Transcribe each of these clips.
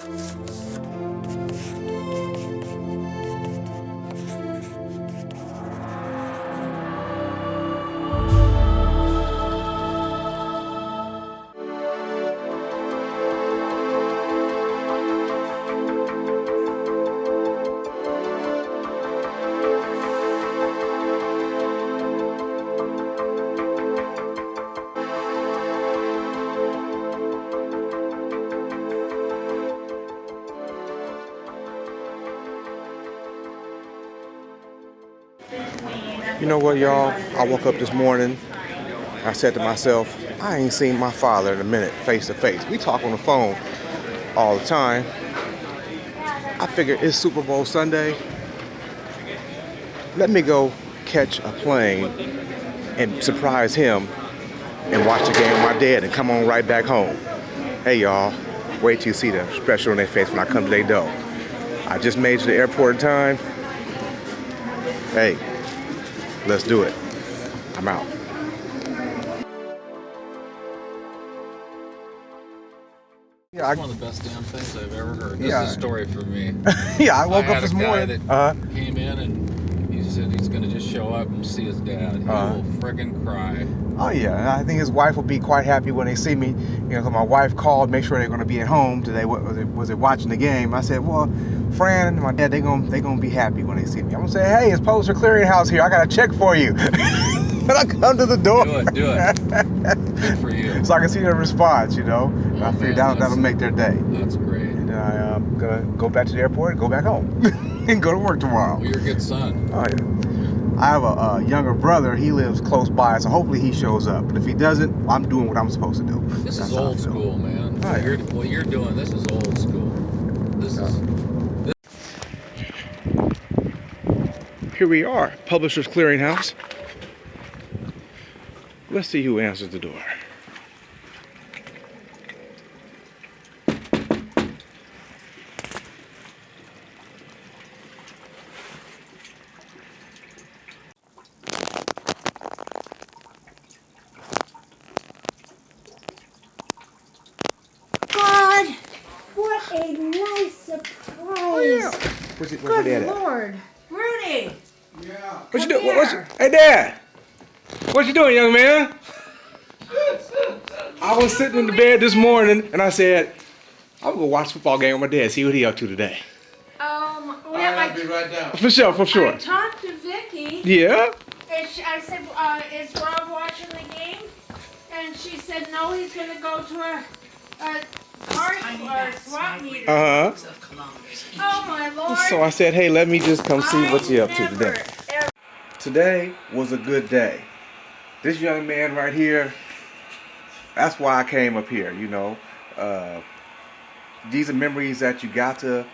You know what, y'all? I woke up this morning. I said to myself, I ain't seen my father in a minute, face to face. We talk on the phone all the time. I figured it's Super Bowl Sunday. Let me go catch a plane and surprise him and watch the game with my dad and come on right back home. Hey, y'all. Wait till you see the expression on their face when I come to their door. I just made it to the airport in time. Hey, let's do it. I'm out. Yeah, it's one of the best damn things I've ever heard. This Yeah. is a story for me. Yeah, I woke up this I had morning. a guy that came in and he said he's going to just show up and see his dad. He will friggin' cry. Oh yeah, I think his wife will be quite happy when they see me. You know, 'cause my wife called, make sure they're going to be at home today. Was it watching the game? I said, well, Fran and my dad, they gonna be happy when they see me. I'm gonna say, hey, it's Poster Clearinghouse here. I got a check for you. When I come to the door. Do it. Good for you. So I can see their response, you know. I figured that'll make their day. That's great. And then I'm gonna go back to the airport and go back home and go to work tomorrow. Well, you're a good son. Oh yeah. I have a younger brother. He lives close by, so hopefully he shows up. But if he doesn't, I'm doing what I'm supposed to do. This is old school, man. Oh, yeah. What you're doing, this is old school. Here we are, Publishers Clearinghouse. Let's see who answers the door. God, what a nice surprise. Where's your Good dad at? Lord. Rudy. What you doing? Hey, Dad. What you doing, young man? I was sitting in the bed this morning, and I said, I'm gonna go watch a football game with my dad, see what he up to today. Well, I'll be right down. For sure, for sure. I talked to Vicky. Yeah? I said, is Rob watching the game? And she said, no, he's going to go to a swap meeting. Uh-huh. Oh, my Lord. So I said, hey, let me just come see what you're up to never, today. ever- Today was a good day. This young man right here, that's why I came up here, you know. These are memories that you got to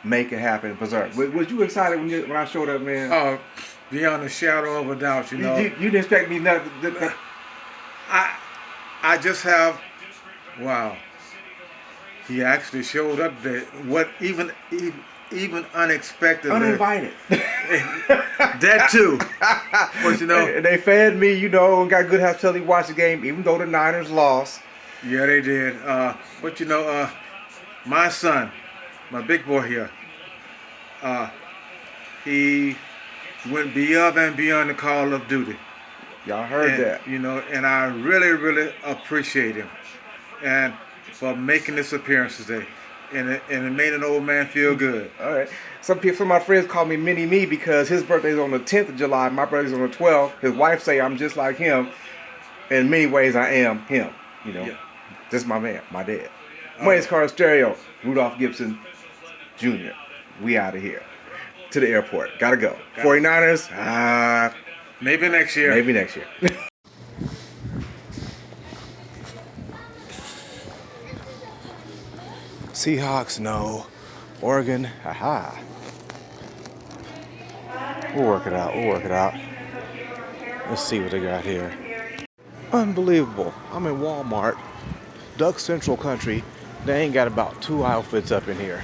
make it happen, preserve. Was you excited when I showed up, man? Oh, beyond a shadow of a doubt, you know. You didn't expect me nothing. I just have, wow. He actually showed up there. What even unexpectedly. Uninvited. That too. But you know. They fed me, you know, and got good hospitality to watch the game, even though the Niners lost. Yeah, they did. But you know, my son, my big boy here, he went beyond and beyond the call of duty. Y'all heard that. You know, and I really, really appreciate him, and for making this appearance today, and it made an old man feel good. All right. Some of my friends call me Mini Me because his birthday's on the 10th of July. My birthday's on the 12th. His wife say I'm just like him. In many ways, I am him. You know, This is my man, my dad. Wayne's Car Stereo, Rudolph Gibson Jr. We out of here. To the airport. Gotta go. 49ers, Maybe next year. maybe next year. Seahawks, no. Oregon, haha. We'll work it out. Let's see what they got here. Unbelievable. I'm in Walmart, Duck Central Country. They ain't got about 2 outfits up in here.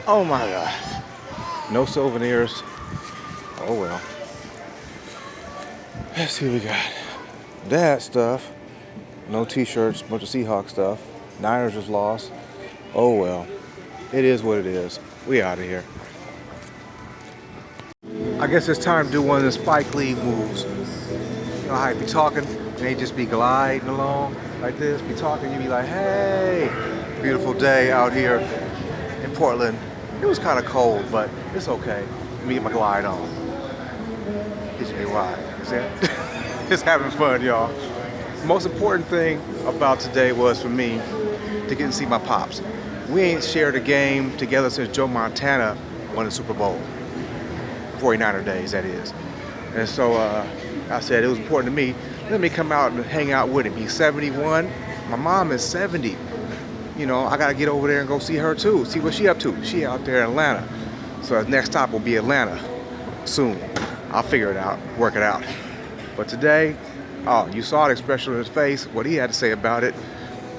Oh my God. No souvenirs. Oh well. Let's see what we got. That stuff. No t-shirts, bunch of Seahawks stuff. Niners just lost. Oh well. It is what it is. We out of here. I guess it's time to do one of the Spike Lee moves. You know how you be talking and they just be gliding along like this, be talking, you be like, hey, beautiful day out here in Portland. It was kind of cold, but it's okay. Let me get my glide on. Teaching me why. See it? Just having fun, y'all. Most important thing about today was for me to get to see my pops. We ain't shared a game together since Joe Montana won the Super Bowl. 49er days, that is. And so I said it was important to me. Let me come out and hang out with him. He's 71. My mom is 70. You know, I gotta get over there and go see her too. See what she up to. She out there in Atlanta. So the next stop will be Atlanta soon. I'll figure it out, work it out. But today, oh, you saw the expression on his face, what he had to say about it.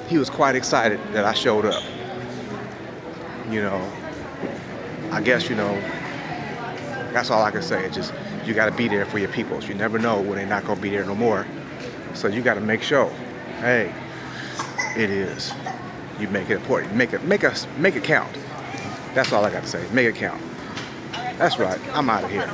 He was quite excited that I showed up. You know, I guess, you know, that's all I can say. It's just, you got to be there for your peoples. You never know when they're not going to be there no more. So you got to make sure, hey, it is. You make it important. Make it count. That's all I got to say. Make it count. That's right. I'm out of here.